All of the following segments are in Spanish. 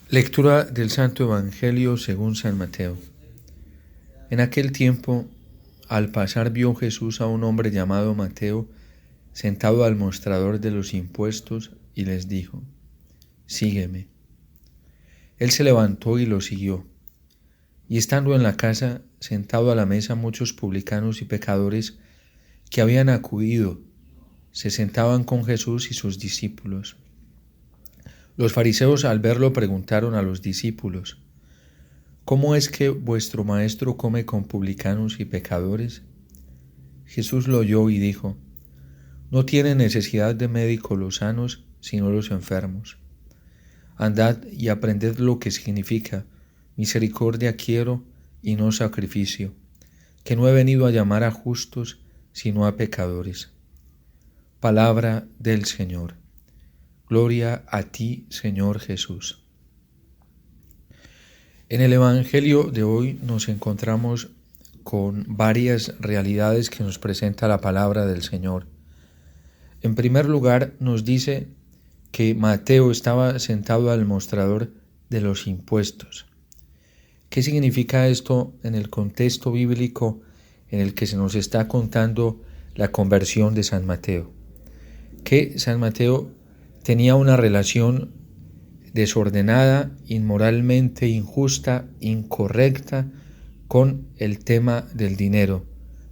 Lectura del Santo Evangelio según San Mateo. En aquel tiempo, al pasar vio Jesús a un hombre llamado Mateo sentado al mostrador de los impuestos y les dijo: «Sígueme». Él se levantó y lo siguió. Y estando en la casa, sentado a la mesa, muchos publicanos y pecadores que habían acudido se sentaban con Jesús y sus discípulos. Los fariseos, al verlo, preguntaron a los discípulos: «¿Cómo es que vuestro maestro come con publicanos y pecadores?». Jesús lo oyó y dijo: «No tienen necesidad de médico los sanos, sino los enfermos. Andad y aprended lo que significa: misericordia quiero y no sacrificio, que no he venido a llamar a justos, sino a pecadores». Palabra del Señor. Gloria a ti, Señor Jesús. En el Evangelio de hoy nos encontramos con varias realidades que nos presenta la palabra del Señor. En primer lugar, nos dice que Mateo estaba sentado al mostrador de los impuestos. ¿Qué significa esto en el contexto bíblico en el que se nos está contando la conversión de San Mateo? Que San Mateo tenía una relación desordenada, inmoralmente injusta, incorrecta con el tema del dinero,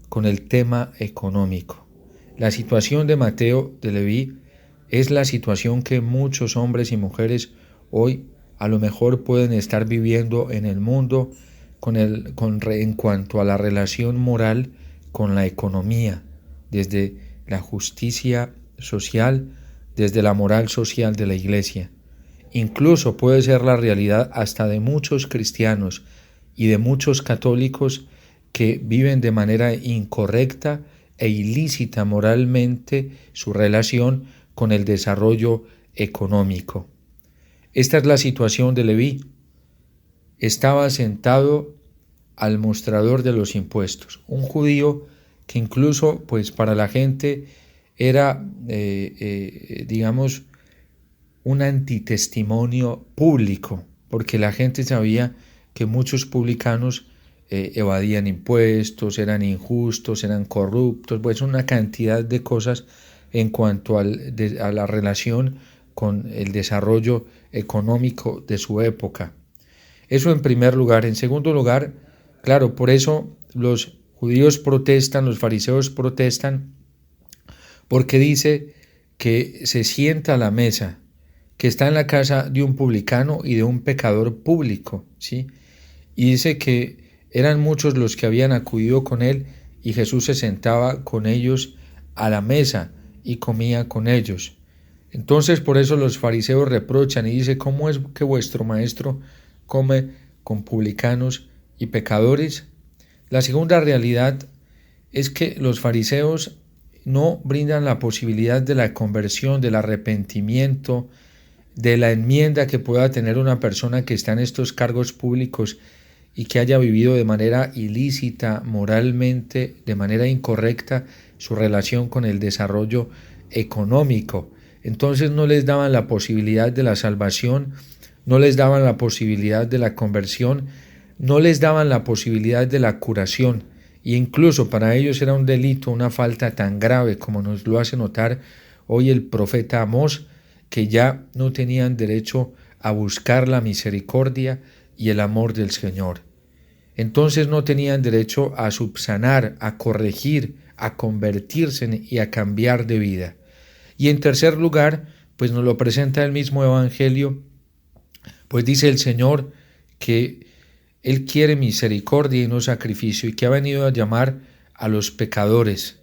con el tema económico. La situación de Mateo de Leví es la situación que muchos hombres y mujeres hoy a lo mejor pueden estar viviendo en el mundo en cuanto a la relación moral con la economía, desde la justicia social, desde la moral social de la Iglesia. Incluso puede ser la realidad hasta de muchos cristianos y de muchos católicos que viven de manera incorrecta e ilícita moralmente su relación con el desarrollo económico. Esta es la situación de Leví. Estaba sentado al mostrador de los impuestos, un judío que incluso pues para la gente era digamos un antitestimonio público, porque la gente sabía que muchos publicanos evadían impuestos, eran injustos, eran corruptos, pues una cantidad de cosas en cuanto a la relación con el desarrollo económico de su época. Eso en primer lugar. En segundo lugar, claro, por eso los judíos protestan, los fariseos protestan, porque dice que se sienta a la mesa, que está en la casa de un publicano y de un pecador público, ¿sí? Y dice que eran muchos los que habían acudido con él y Jesús se sentaba con ellos a la mesa y comía con ellos. Entonces por eso los fariseos reprochan y dice: ¿cómo es que vuestro maestro come con publicanos y pecadores? La segunda realidad es que los fariseos no brindan la posibilidad de la conversión, del arrepentimiento, de la enmienda que pueda tener una persona que está en estos cargos públicos y que haya vivido de manera ilícita, moralmente, de manera incorrecta, su relación con el desarrollo económico. Entonces no les daban la posibilidad de la salvación, no les daban la posibilidad de la conversión, no les daban la posibilidad de la curación. Y incluso para ellos era un delito, una falta tan grave como nos lo hace notar hoy el profeta Amós, que ya no tenían derecho a buscar la misericordia y el amor del Señor. Entonces no tenían derecho a subsanar, a corregir, a convertirse y a cambiar de vida. Y en tercer lugar, pues nos lo presenta el mismo Evangelio, pues dice el Señor que Él quiere misericordia y no sacrificio, y que ha venido a llamar a los pecadores.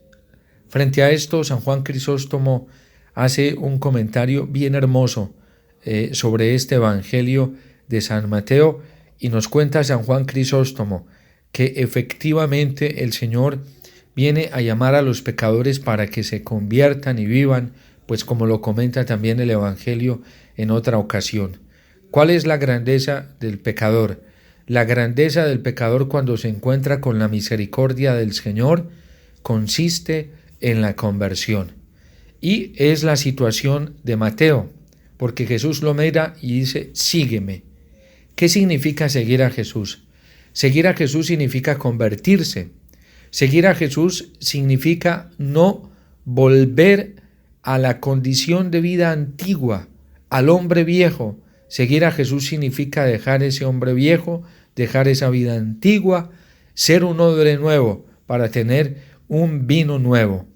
Frente a esto, San Juan Crisóstomo hace un comentario bien hermoso sobre este Evangelio de San Mateo, y nos cuenta San Juan Crisóstomo que efectivamente el Señor viene a llamar a los pecadores para que se conviertan y vivan, pues como lo comenta también el Evangelio en otra ocasión. ¿Cuál es la grandeza del pecador? La grandeza del pecador, cuando se encuentra con la misericordia del Señor, consiste en la conversión. Y es la situación de Mateo, porque Jesús lo mira y dice: sígueme. ¿Qué significa seguir a Jesús? Seguir a Jesús significa convertirse. Seguir a Jesús significa no volver a la condición de vida antigua, al hombre viejo. Seguir a Jesús significa dejar ese hombre viejo, dejar esa vida antigua, ser un odre nuevo para tener un vino nuevo.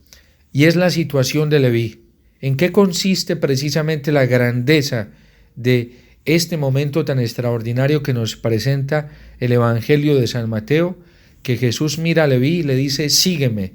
Y es la situación de Leví. ¿En qué consiste precisamente la grandeza de este momento tan extraordinario que nos presenta el Evangelio de San Mateo? Que Jesús mira a Leví y le dice, sígueme.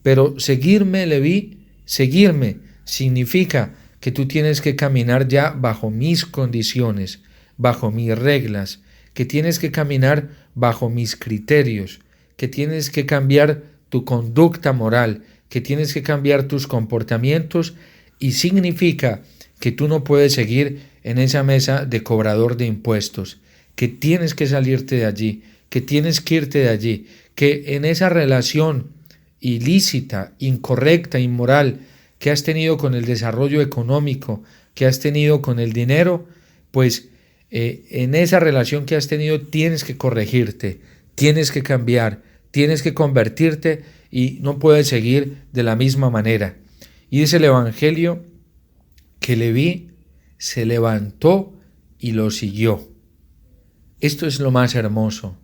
Pero seguirme, Leví, seguirme, significa que tú tienes que caminar ya bajo mis condiciones, bajo mis reglas, que tienes que caminar bajo mis criterios, que tienes que cambiar tu conducta moral, que tienes que cambiar tus comportamientos, y significa que tú no puedes seguir en esa mesa de cobrador de impuestos, que tienes que salirte de allí, que tienes que irte de allí, que en esa relación ilícita, incorrecta, inmoral que has tenido con el desarrollo económico, que has tenido con el dinero, pues en esa relación que has tenido tienes que corregirte, tienes que cambiar, tienes que convertirte y no puedes seguir de la misma manera. Y dice el Evangelio que Leví se levantó y lo siguió. Esto es lo más hermoso.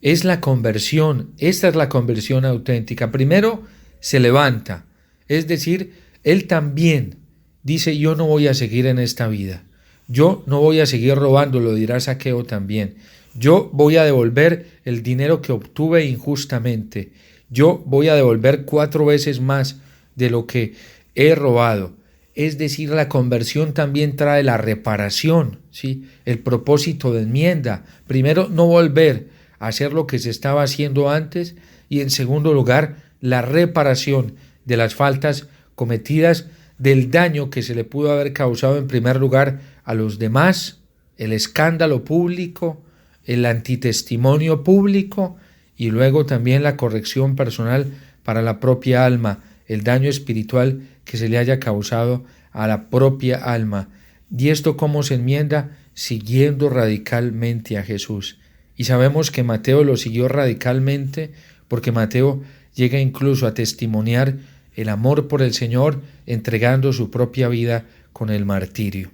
Es la conversión, esta es la conversión auténtica. Primero se levanta, es decir, él también dice, yo no voy a seguir en esta vida, yo no voy a seguir robando, lo dirá Zaqueo también, yo voy a devolver el dinero que obtuve injustamente, yo voy a devolver 4 veces más de lo que he robado. Es decir, la conversión también trae la reparación, ¿sí? El propósito de enmienda. Primero, no volver a hacer lo que se estaba haciendo antes, y en segundo lugar, la reparación de las faltas cometidas, del daño que se le pudo haber causado en primer lugar a los demás, el escándalo público, el antitestimonio público, y luego también la corrección personal para la propia alma, el daño espiritual que se le haya causado a la propia alma. ¿Y esto cómo se enmienda? Siguiendo radicalmente a Jesús. Y sabemos que Mateo lo siguió radicalmente porque Mateo llega incluso a testimoniar el amor por el Señor, entregando su propia vida con el martirio.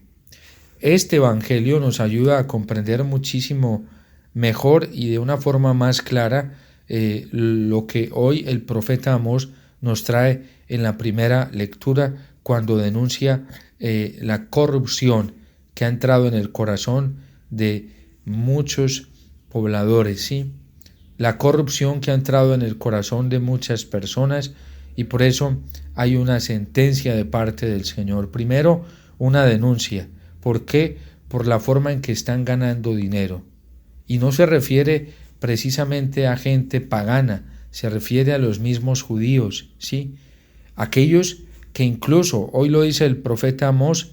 Este Evangelio nos ayuda a comprender muchísimo mejor y de una forma más clara lo que hoy el profeta Amós nos trae en la primera lectura, cuando denuncia la corrupción que ha entrado en el corazón de muchos pobladores, ¿sí? La corrupción que ha entrado en el corazón de muchas personas, y por eso hay una sentencia de parte del Señor. Primero, una denuncia. ¿Por qué? Por la forma en que están ganando dinero. Y no se refiere precisamente a gente pagana, se refiere a los mismos judíos, ¿sí? Aquellos que incluso, hoy lo dice el profeta Amós,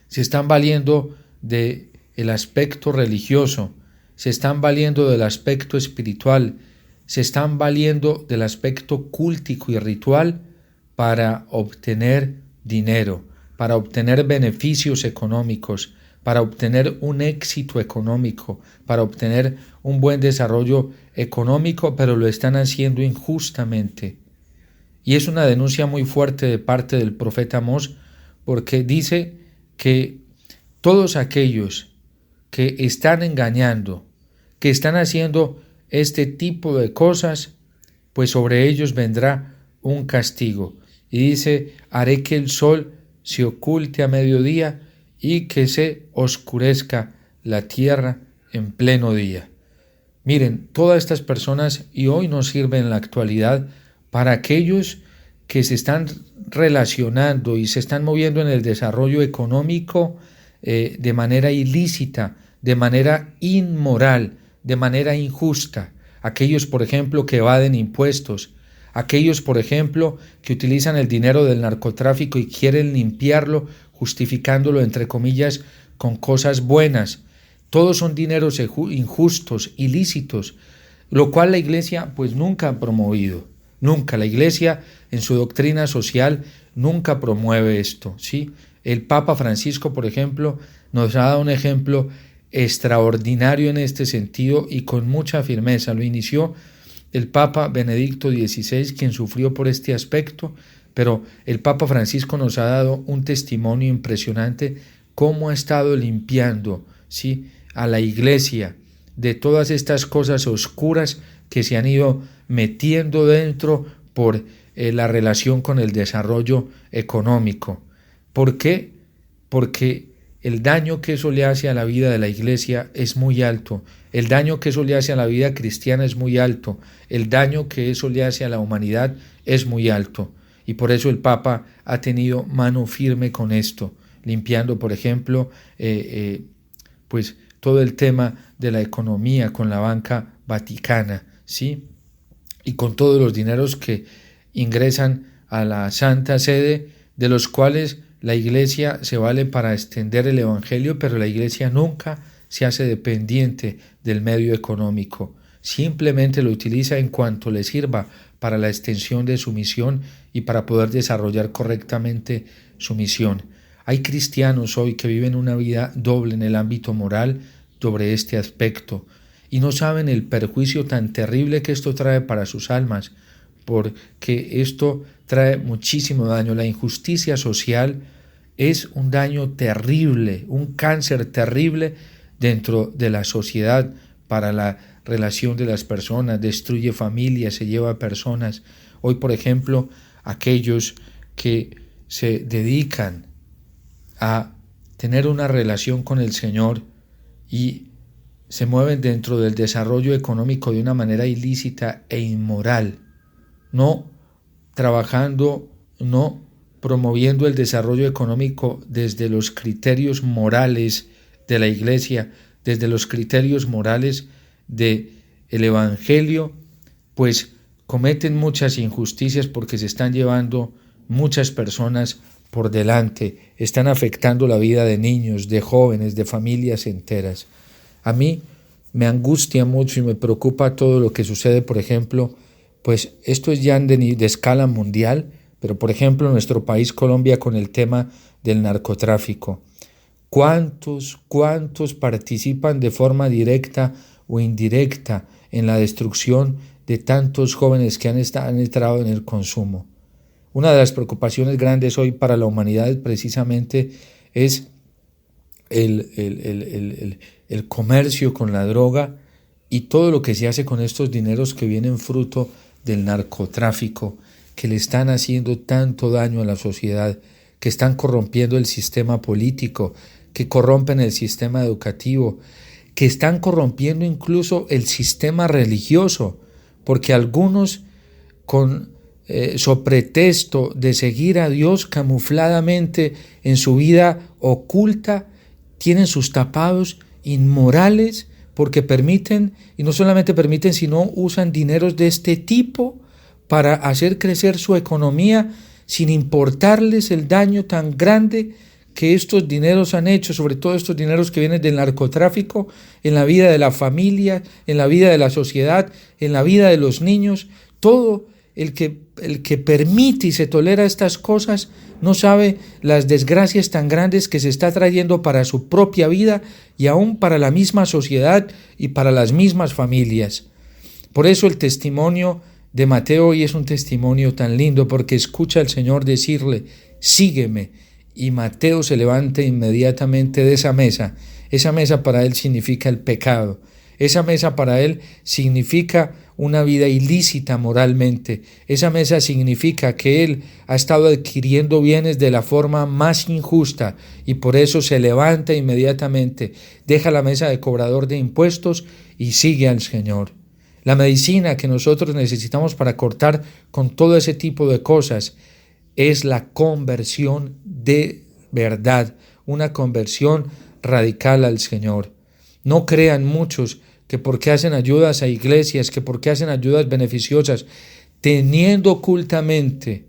se están valiendo del aspecto religioso, se están valiendo del aspecto espiritual, se están valiendo del aspecto cúltico y ritual para obtener dinero, para obtener beneficios económicos, para obtener un éxito económico, para obtener un buen desarrollo económico, pero lo están haciendo injustamente. Y es una denuncia muy fuerte de parte del profeta Amós, porque dice que todos aquellos que están engañando, que están haciendo este tipo de cosas, pues sobre ellos vendrá un castigo. Y dice, haré que el sol se oculte a mediodía y que se oscurezca la tierra en pleno día. Miren, todas estas personas, y hoy nos sirven en la actualidad, para aquellos que se están relacionando y se están moviendo en el desarrollo económico de manera ilícita, de manera inmoral, de manera injusta. Aquellos, por ejemplo, que evaden impuestos, aquellos, por ejemplo, que utilizan el dinero del narcotráfico y quieren limpiarlo, justificándolo, entre comillas, con cosas buenas. Todos son dineros injustos, ilícitos, lo cual la Iglesia pues nunca ha promovido. Nunca. La Iglesia en su doctrina social nunca promueve esto, ¿sí? El Papa Francisco, por ejemplo, nos ha dado un ejemplo extraordinario en este sentido y con mucha firmeza. Lo inició el Papa Benedicto XVI, quien sufrió por este aspecto, pero el Papa Francisco nos ha dado un testimonio impresionante cómo ha estado limpiando, ¿sí?, a la Iglesia de todas estas cosas oscuras que se han ido metiendo dentro por la relación con el desarrollo económico. ¿Por qué? Porque el daño que eso le hace a la vida de la Iglesia es muy alto, el daño que eso le hace a la vida cristiana es muy alto, el daño que eso le hace a la humanidad es muy alto. Y por eso el Papa ha tenido mano firme con esto, limpiando, por ejemplo, pues todo el tema de la economía con la banca vaticana, ¿sí? Y con todos los dineros que ingresan a la Santa Sede, de los cuales la Iglesia se vale para extender el Evangelio, pero la Iglesia nunca se hace dependiente del medio económico. Simplemente lo utiliza en cuanto le sirva para la extensión de su misión y para poder desarrollar correctamente su misión. Hay cristianos hoy que viven una vida doble en el ámbito moral sobre este aspecto y no saben el perjuicio tan terrible que esto trae para sus almas, porque esto trae muchísimo daño. La injusticia social es un daño terrible, un cáncer terrible dentro de la sociedad para la relación de las personas, destruye familias, se lleva a personas. Hoy, por ejemplo, aquellos que se dedican a tener una relación con el Señor y se mueven dentro del desarrollo económico de una manera ilícita e inmoral, no trabajando, no promoviendo el desarrollo económico desde los criterios morales de la Iglesia, desde los criterios morales del Evangelio, pues cometen muchas injusticias porque se están llevando muchas personas por delante, están afectando la vida de niños, de jóvenes, de familias enteras. A mí me angustia mucho y me preocupa todo lo que sucede, por ejemplo, pues esto es ya de escala mundial, pero por ejemplo en nuestro país Colombia con el tema del narcotráfico. ¿Cuántos participan de forma directa o indirecta en la destrucción de tantos jóvenes que han entrado en el consumo? Una de las preocupaciones grandes hoy para la humanidad precisamente es el comercio con la droga y todo lo que se hace con estos dineros que vienen fruto del narcotráfico, que le están haciendo tanto daño a la sociedad, que están corrompiendo el sistema político, que corrompen el sistema educativo, que están corrompiendo incluso el sistema religioso, porque algunos so pretexto de seguir a Dios camufladamente en su vida oculta, tienen sus tapados inmorales porque permiten, y no solamente permiten, sino usan dineros de este tipo para hacer crecer su economía sin importarles el daño tan grande que estos dineros han hecho, sobre todo estos dineros que vienen del narcotráfico, en la vida de la familia, en la vida de la sociedad, en la vida de los niños. Todo el que permite y se tolera estas cosas no sabe las desgracias tan grandes que se está trayendo para su propia vida y aún para la misma sociedad y para las mismas familias. Por eso el testimonio de Mateo hoy es un testimonio tan lindo, porque escucha al Señor decirle, sígueme, y Mateo se levanta inmediatamente de esa mesa. Esa mesa para él significa el pecado. Esa mesa para él significa una vida ilícita moralmente. Esa mesa significa que él ha estado adquiriendo bienes de la forma más injusta y por eso se levanta inmediatamente, deja la mesa de cobrador de impuestos y sigue al Señor. La medicina que nosotros necesitamos para cortar con todo ese tipo de cosas es la conversión de verdad, una conversión radical al Señor. No crean muchos que porque hacen ayudas a iglesias, que porque hacen ayudas beneficiosas, teniendo ocultamente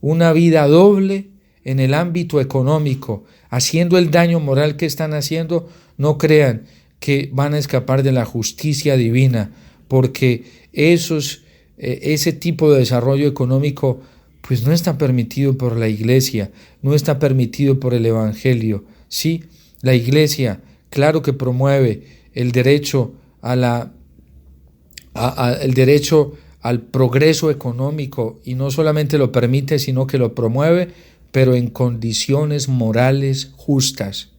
una vida doble en el ámbito económico, haciendo el daño moral que están haciendo, no crean que van a escapar de la justicia divina, porque ese tipo de desarrollo económico pues no está permitido por la Iglesia, no está permitido por el Evangelio. Sí, la Iglesia claro que promueve el derecho el derecho al progreso económico, y no solamente lo permite, sino que lo promueve, pero en condiciones morales justas,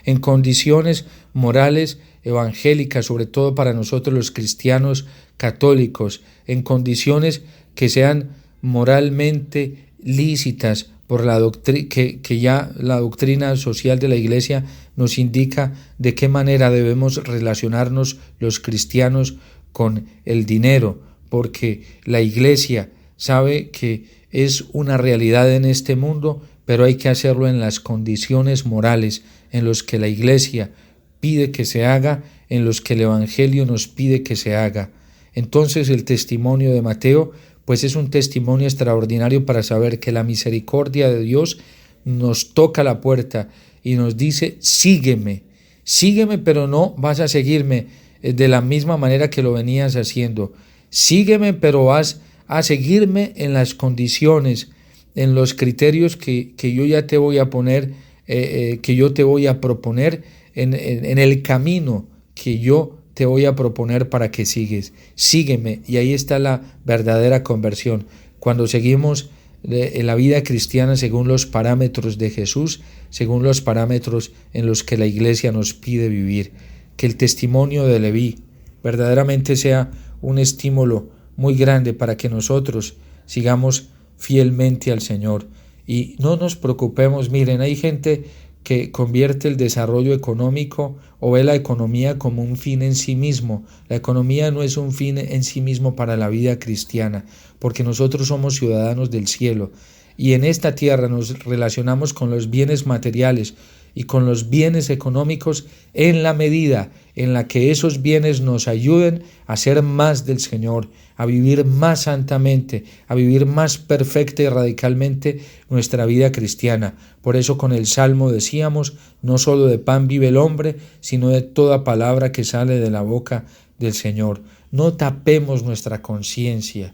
en condiciones morales evangélicas, sobre todo para nosotros los cristianos católicos, en condiciones que sean moralmente lícitas por la que ya la doctrina social de la Iglesia nos indica de qué manera debemos relacionarnos los cristianos con el dinero, porque la Iglesia sabe que es una realidad en este mundo, pero hay que hacerlo en las condiciones morales en los que la Iglesia pide que se haga, en los que el Evangelio nos pide que se haga. Entonces el testimonio de Mateo pues es un testimonio extraordinario para saber que la misericordia de Dios nos toca la puerta y nos dice: sígueme, sígueme, pero no vas a seguirme de la misma manera que lo venías haciendo. Sígueme, pero vas a seguirme en las condiciones, en los criterios que yo ya te voy a poner, que yo te voy a proponer, en el camino que yo te voy a proponer para que sigues. Sígueme, y ahí está la verdadera conversión. Cuando seguimos en la vida cristiana según los parámetros de Jesús, según los parámetros en los que la Iglesia nos pide vivir. Que el testimonio de Leví verdaderamente sea un estímulo muy grande para que nosotros sigamos fielmente al Señor y no nos preocupemos. Miren, hay gente que convierte el desarrollo económico o ve la economía como un fin en sí mismo. La economía no es un fin en sí mismo para la vida cristiana, porque nosotros somos ciudadanos del cielo y en esta tierra nos relacionamos con los bienes materiales y con los bienes económicos en la medida en la que esos bienes nos ayuden a ser más del Señor, a vivir más santamente, a vivir más perfecta y radicalmente nuestra vida cristiana. Por eso con el Salmo decíamos: no solo de pan vive el hombre, sino de toda palabra que sale de la boca del Señor. No tapemos nuestra conciencia,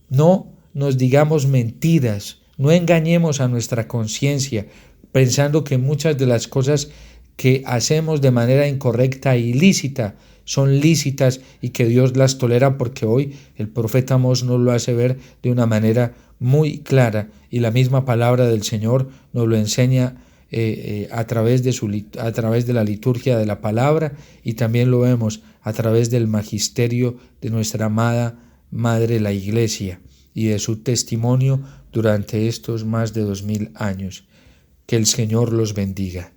no nos digamos mentiras, no engañemos a nuestra conciencia, pensando que muchas de las cosas que hacemos de manera incorrecta e ilícita son lícitas y que Dios las tolera, porque hoy el profeta Amós nos lo hace ver de una manera muy clara y la misma palabra del Señor nos lo enseña a través de la liturgia de la palabra, y también lo vemos a través del magisterio de nuestra amada Madre la Iglesia y de su testimonio durante estos más de 2000 años. Que el Señor los bendiga.